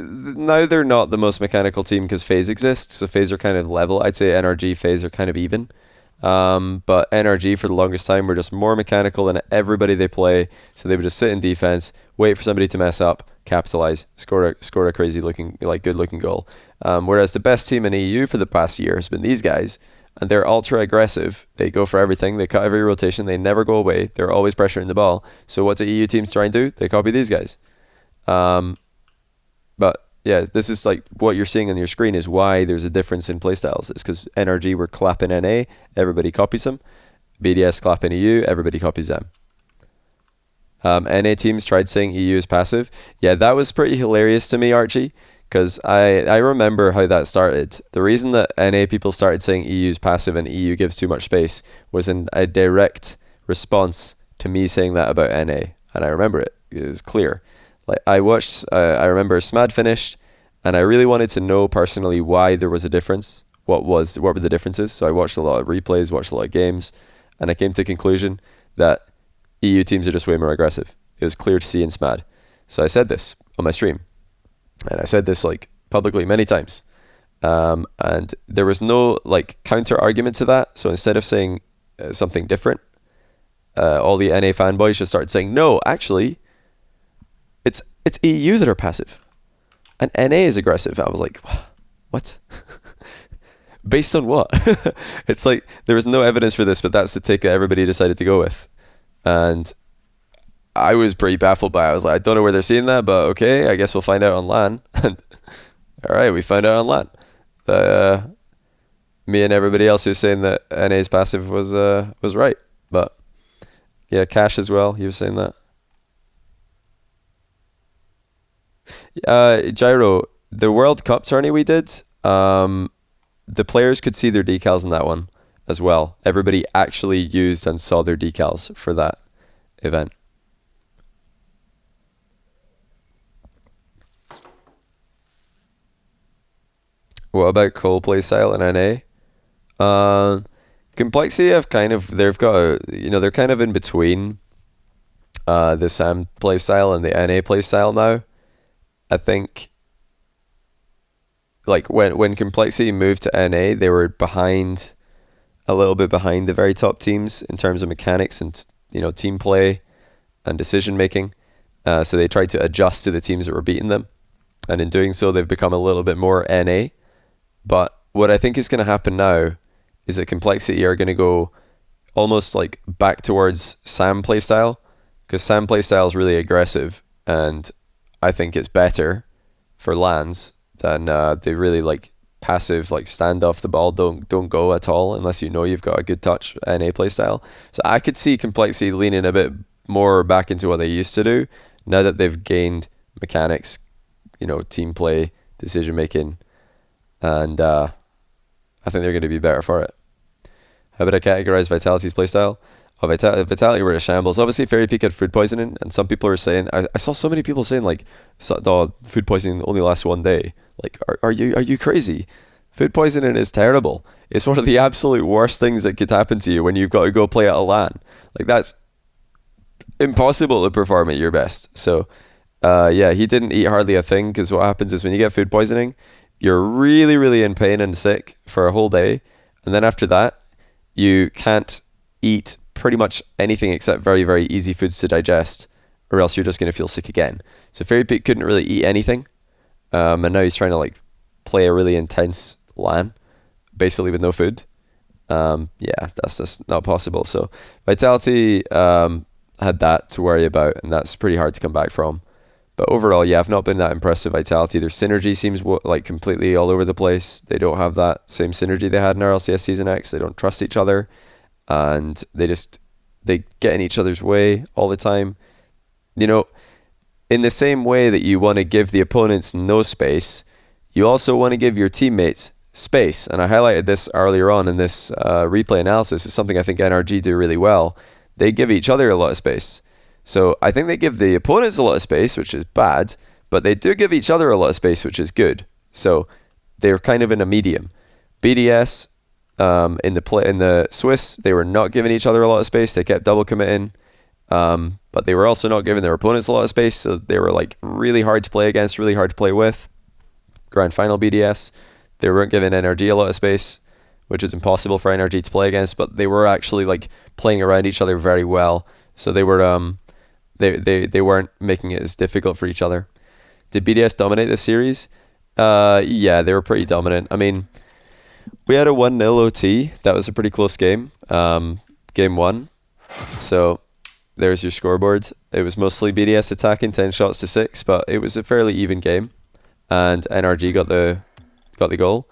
not the most mechanical team because FaZe exists. So FaZe are kind of level. I'd say NRG, FaZe are kind of even. But NRG for the longest time were just more mechanical than everybody they play. So they would just sit in defense, wait for somebody to mess up, capitalize, score a crazy looking, like good looking goal. Whereas the best team in EU for the past year has been these guys, and they're ultra aggressive. They go for everything. They cut every rotation. They never go away. They're always pressuring the ball. So what do EU teams try and do? They copy these guys. But yeah, this is like what you're seeing on your screen is why there's a difference in playstyles. It's because NRG were clapping NA, everybody copies them. BDS clapping EU, everybody copies them. NA teams tried saying EU is passive. Yeah, that was pretty hilarious to me, Archie, because I remember how that started. The reason that NA people started saying EU is passive and EU gives too much space was in a direct response to me saying that about NA. And I remember it. It was clear. Like I remember SMAD finished, and I really wanted to know personally why there was a difference. What were the differences? So I watched a lot of replays, watched a lot of games, and I came to the conclusion that EU teams are just way more aggressive. It was clear to see in SMAD. So I said this on my stream, and I said this like publicly many times, and there was no like counter argument to that. So instead of saying something different, all the NA fanboys just started saying, no, actually, it's EU that are passive, and NA is aggressive. I was like, what? Based on what? It's like there was no evidence for this, but that's the take that everybody decided to go with, and I was pretty baffled by it. I was like, I don't know where they're seeing that, but okay, I guess we'll find out on LAN. And all right, we found out on LAN. Me and everybody else who's saying that NA's passive was right, but yeah, Cash as well. He was saying that. Gyro, the World Cup tourney we did, the players could see their decals in that one as well. Everybody actually used and saw their decals for that event. What about Cole Playstyle and NA? Complexity have they've got they're kind of in between the Sam playstyle and the NA playstyle now. I think like when Complexity moved to NA, they were a little bit behind the very top teams in terms of mechanics and team play and decision making. So they tried to adjust to the teams that were beating them, and in doing so, they've become a little bit more NA. But what I think is going to happen now is that Complexity are going to go almost like back towards Sam playstyle, because Sam playstyle is really aggressive, and I think it's better for LANs than they really like passive, like stand off the ball, don't go at all unless you've got a good touch NA playstyle. So I could see Complexity leaning a bit more back into what they used to do now that they've gained mechanics, team play, decision making, and I think they're going to be better for it. How about I categorize Vitality's playstyle? Oh, Vitality were a shambles. Obviously, Fairy Peak had food poisoning, and some people are saying, I saw so many people saying like, food poisoning only lasts 1 day. Like, are you crazy? Food poisoning is terrible. It's one of the absolute worst things that could happen to you when you've got to go play at a LAN. Like, that's impossible to perform at your best. So, yeah, he didn't eat hardly a thing, because what happens is when you get food poisoning, you're really, really in pain and sick for a whole day, and then after that, you can't eat pretty much anything except very, very easy foods to digest, or else you're just going to feel sick again. So Fairy Peak couldn't really eat anything, and now he's trying to like play a really intense LAN, basically with no food. Yeah, that's just not possible. So Vitality had that to worry about, and that's pretty hard to come back from. But overall, yeah, I've not been that impressed with Vitality. Their synergy seems like completely all over the place. They don't have that same synergy they had in RLCS Season X. They don't trust each other, and they get in each other's way all the time. You know, in the same way that you want to give the opponents no space, you also want to give your teammates space. And I highlighted this earlier on in this replay analysis. It's something I think NRG do really well. They give each other a lot of space. So I think they give the opponents a lot of space, which is bad, but they do give each other a lot of space, which is good. So they're kind of in a medium. BDS in the Swiss, they were not giving each other a lot of space. They kept double committing, but they were also not giving their opponents a lot of space. So they were like really hard to play against, really hard to play with. Grand final BDS, they weren't giving NRG a lot of space, which is impossible for NRG to play against. But they were actually like playing around each other very well. So they were they weren't making it as difficult for each other. Did BDS dominate this series? Yeah, they were pretty dominant. I mean, we had a 1-0 OT. That was a pretty close game. Game 1. So there's your scoreboard. It was mostly BDS attacking 10 shots to 6, but it was a fairly even game. And NRG got the goal.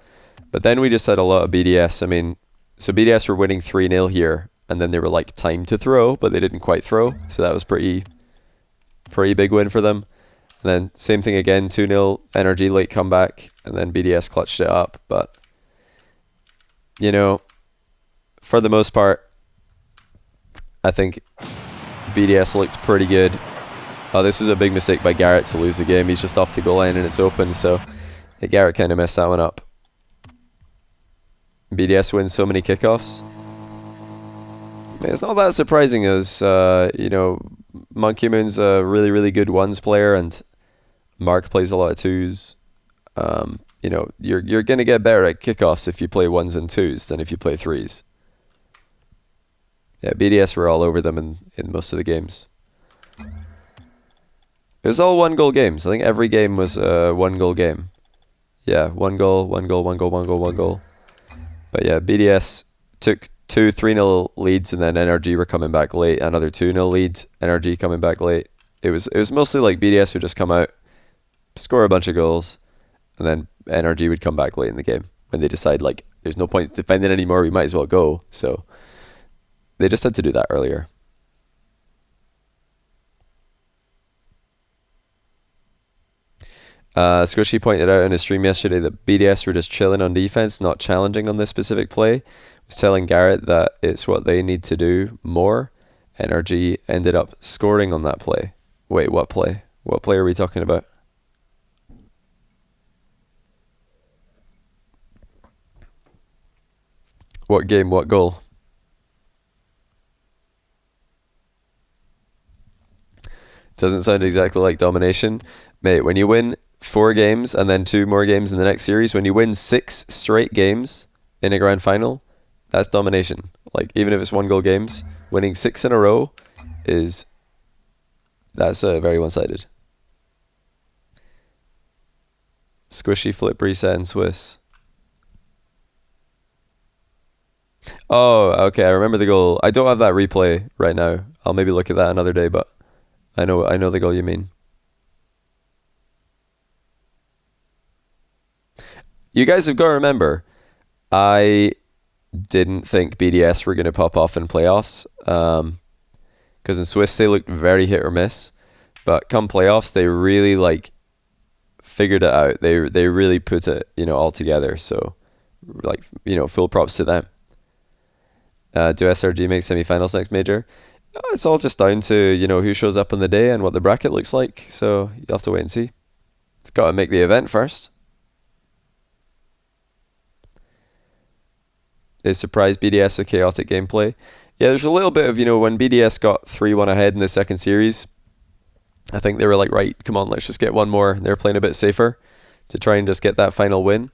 But then we just had a lot of BDS. I mean, so BDS were winning 3-0 here, and then they were like timed to throw, but they didn't quite throw. So that was pretty big win for them. And then same thing again, 2-0 NRG late comeback, and then BDS clutched it up. But you know, for the most part, I think BDS looked pretty good. Oh, this was a big mistake by Garrett to lose the game. He's just off the goal line and it's open, so Garrett kind of messed that one up. BDS wins so many kickoffs. I mean, it's not that surprising as, you know, Monkey Moon's a really, really good ones player and Mark plays a lot of twos. You know, you're going to get better at kickoffs if you play ones and twos than if you play threes. Yeah, BDS were all over them in most of the games. It was all 1-goal games. I think every game was a 1-goal game. Yeah, 1 goal, 1 goal, 1 goal, 1 goal, 1 goal. But yeah, BDS took 2 3-0 leads and then NRG were coming back late. Another 2-0 lead, NRG coming back late. It was mostly like BDS would just come out, score a bunch of goals, and then NRG would come back late in the game when they decide like there's no point defending anymore, we might as well go. So they just had to do that earlier. Squishy pointed out in his stream yesterday that BDS were just chilling on defense, not challenging on this specific play. Was telling Garrett that it's what they need to do more. NRG ended up scoring on that play. Wait, what play? What play are we talking about? What game, what goal? Doesn't sound exactly like domination. Mate, when you win 4 games and then 2 more games in the next series, when you win 6 straight games in a grand final, that's domination. Like, even if it's 1-goal games, winning 6 in a row that's very one-sided. Squishy, flip, reset, and Swiss. Oh, okay, I remember the goal. I don't have that replay right now. I'll maybe look at that another day, but I know the goal you mean. You guys have got to remember, I didn't think BDS were going to pop off in playoffs. Because in Swiss they looked very hit or miss, but come playoffs they really like figured it out. They really put it, you know, all together. So, like, you know, full props to them. Do SRG make semifinals next major? It's all just down to, you know, who shows up on the day and what the bracket looks like. So you'll have to wait and see. Got to make the event first. They surprised BDS with chaotic gameplay. Yeah, there's a little bit of, you know, when BDS got 3-1 ahead in the second series, I think they were like, right, come on, let's just get one more. They're playing a bit safer to try and just get that final win.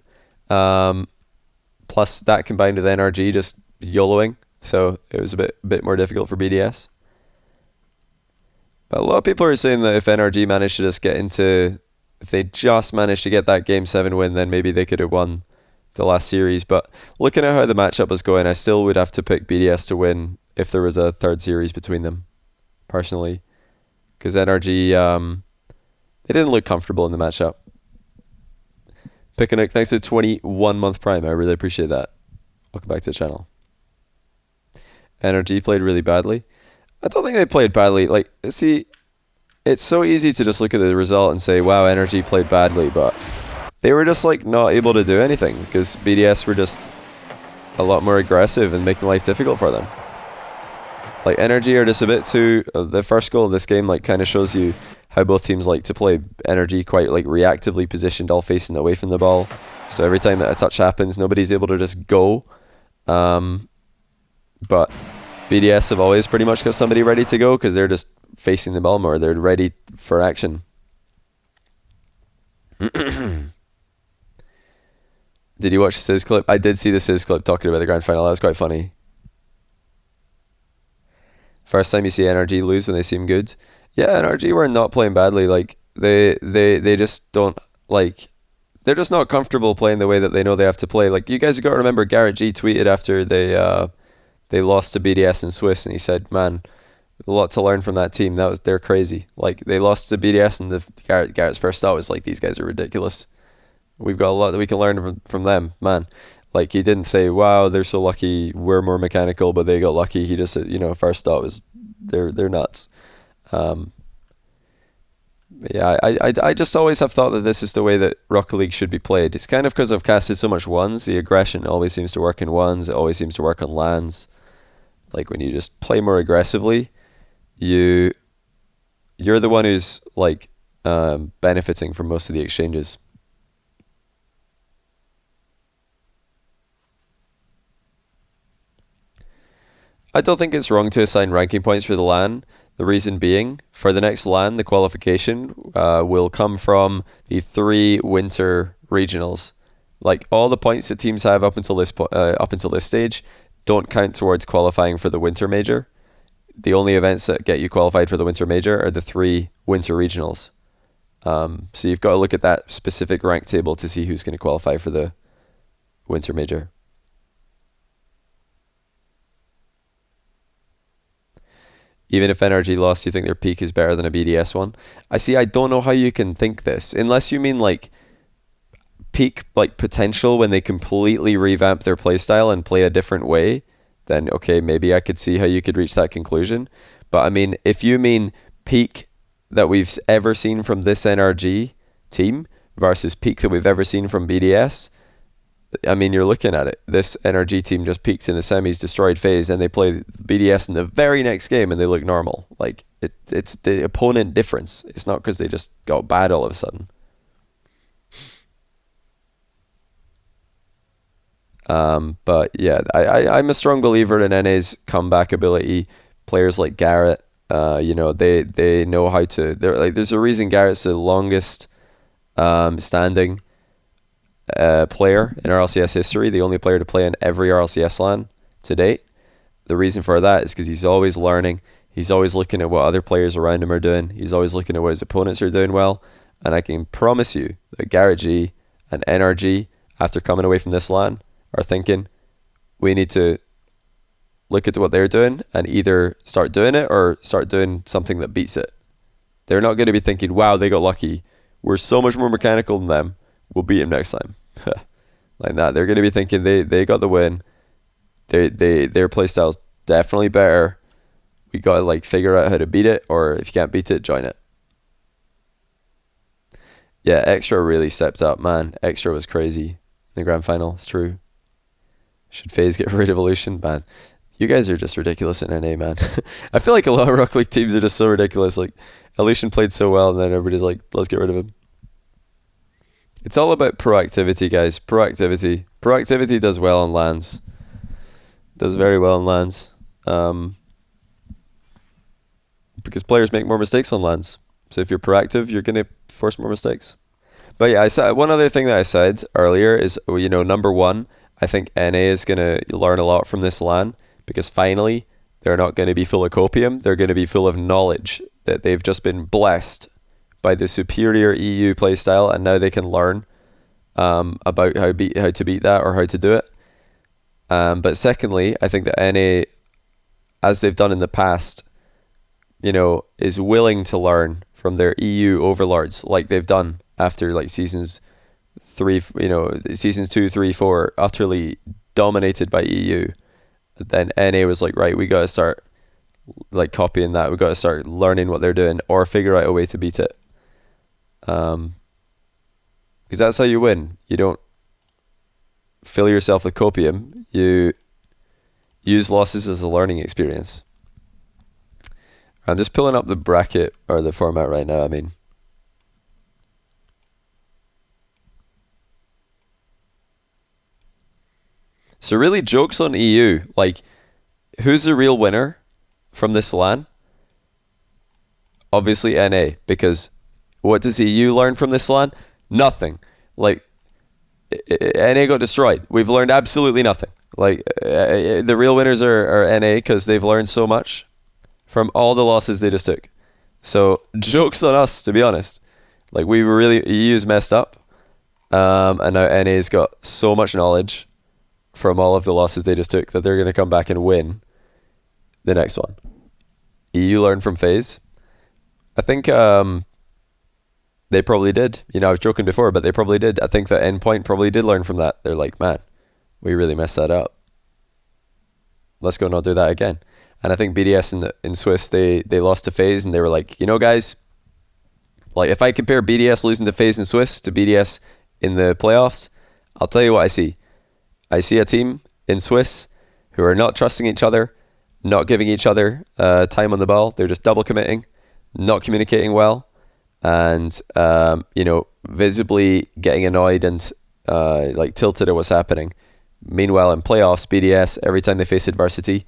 Plus that combined with NRG just YOLOing. So it was a bit more difficult for BDS. But a lot of people are saying that if NRG managed to just get into, if they just managed to get that Game 7 win, then maybe they could have won the last series. But looking at how the matchup was going, I still would have to pick BDS to win if there was a third series between them, personally. Because NRG, they didn't look comfortable in the matchup. Picanic, thanks to 21-month Prime. I really appreciate that. Welcome back to the channel. NRG played really badly. I don't think they played badly. Like, see, it's so easy to just look at the result and say, wow, NRG played badly, but they were just like not able to do anything because BDS were just a lot more aggressive and making life difficult for them. Like, NRG are just a bit too, the first goal of this game like kind of shows you how both teams like to play. NRG quite like reactively positioned, all facing away from the ball. So every time that a touch happens, nobody's able to just go. But BDS have always pretty much got somebody ready to go because they're just facing the ball more. They're ready for action. Did you watch the Sizz clip? I did see the Sizz clip talking about the grand final. That was quite funny. First time you see NRG lose when they seem good. Yeah, NRG were not playing badly. Like they just don't like. They're just not comfortable playing the way that they know they have to play. Like, you guys have got to remember, Garrett G tweeted after they lost to BDS and Swiss, and he said, "Man, a lot to learn from that team. They're crazy. Like, they lost to BDS, and Garrett's first thought was like, these guys are ridiculous. We've got a lot that we can learn from them, man." Like, he didn't say, "Wow, they're so lucky. We're more mechanical, but they got lucky." He just said, first thought was, they're nuts. Yeah, I just always have thought that this is the way that Rocket League should be played. It's kind of because I've casted so much ones. The aggression always seems to work in ones. It always seems to work on lands. Like, when you just play more aggressively, you're the one who's like benefiting from most of the exchanges. I don't think it's wrong to assign ranking points for the LAN. The reason being, for the next LAN, the qualification will come from the 3 winter regionals. Like, all the points that teams have up until this stage don't count towards qualifying for the winter major. The only events that get you qualified for the winter major are the 3 winter regionals. So you've got to look at that specific rank table to see who's going to qualify for the winter major. Even if NRG lost, you think their peak is better than a BDS one? I don't know how you can think this. Unless you mean like peak like potential when they completely revamp their playstyle and play a different way, then okay, maybe I could see how you could reach that conclusion. But I mean, if you mean peak that we've ever seen from this NRG team versus peak that we've ever seen from BDS, I mean, you're looking at it. This NRG team just peaked in the semis, destroyed FaZe, and they play BDS in the very next game and they look normal. Like, it's the opponent difference. It's not because they just got bad all of a sudden. But yeah, I'm a strong believer in NA's comeback ability. Players like Garrett, they know how to. They're like, there's a reason Garrett's the longest standing player in RLCS history, the only player to play in every RLCS LAN to date. The reason for that is because he's always learning. He's always looking at what other players around him are doing. He's always looking at what his opponents are doing well. And I can promise you that Garrett G and NRG, after coming away from this LAN, are thinking, we need to look at what they're doing and either start doing it or start doing something that beats it. They're not going to be thinking, wow, they got lucky. We're so much more mechanical than them. We'll beat them next time. Like that. They're going to be thinking they got the win. Their playstyle's definitely better. We got to like figure out how to beat it, or if you can't beat it, join it. Yeah, Extra really stepped up, man. Extra was crazy in the grand final. It's true. Should FaZe get rid of Evolution? Man, you guys are just ridiculous in NA, man. I feel like a lot of Rocket League teams are just so ridiculous. Like, Evolution played so well, and then everybody's like, let's get rid of him. It's all about proactivity, guys. Proactivity. Proactivity does well on LANs. Does very well on LANs. Because players make more mistakes on LANs. So if you're proactive, you're going to force more mistakes. But yeah, I said one other thing that I said earlier is, number one, I think NA is going to learn a lot from this LAN, because finally They're not going to be full of copium. They're going to be full of knowledge that they've just been blessed by the superior EU playstyle, and now they can learn about how to beat that or how to do it. But secondly, I think that NA, as they've done in the past, is willing to learn from their EU overlords, like they've done after like seasons 2, 3, 4, utterly dominated by EU. Then NA was like, right, we got to start like copying that. We got to start learning what they're doing or figure out a way to beat it. Because that's how you win. You don't fill yourself with copium. You use losses as a learning experience. I'm just pulling up the bracket or the format right now. So really, jokes on EU. Like, who's the real winner from this LAN? Obviously NA, because what does EU learn from this LAN? Nothing. Like, NA got destroyed. We've learned absolutely nothing. Like, the real winners are NA because they've learned so much from all the losses they just took. So, jokes on us, to be honest. Like, EU's messed up. And now NA's got so much knowledge from all of the losses they just took that they're going to come back and win the next one. EU learned from FaZe. I think they probably did. I was joking before, but they probably did. I think that Endpoint probably did learn from that. They're like, man, we really messed that up. Let's go not do that again. And I think BDS in Swiss, they lost to FaZe, and they were like, guys, like if I compare BDS losing to FaZe in Swiss to BDS in the playoffs, I'll tell you what I see. I see a team in Swiss who are not trusting each other, not giving each other time on the ball. They're just double committing, not communicating well, and visibly getting annoyed and like tilted at what's happening. Meanwhile, in playoffs, BDS, every time they face adversity,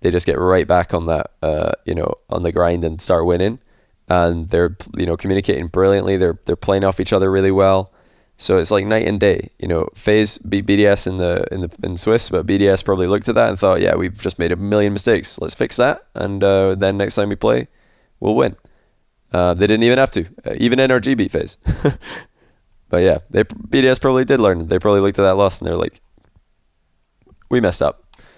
they just get right back on that, on the grind and start winning. And they're communicating brilliantly. They're playing off each other really well. So it's like night and day. FaZe beat BDS in Swiss, but BDS probably looked at that and thought, yeah, we've just made a million mistakes. Let's fix that, and then next time we play, we'll win. They didn't even have to. Even NRG beat FaZe. But yeah, BDS probably did learn. They probably looked at that loss and they're like, we messed up.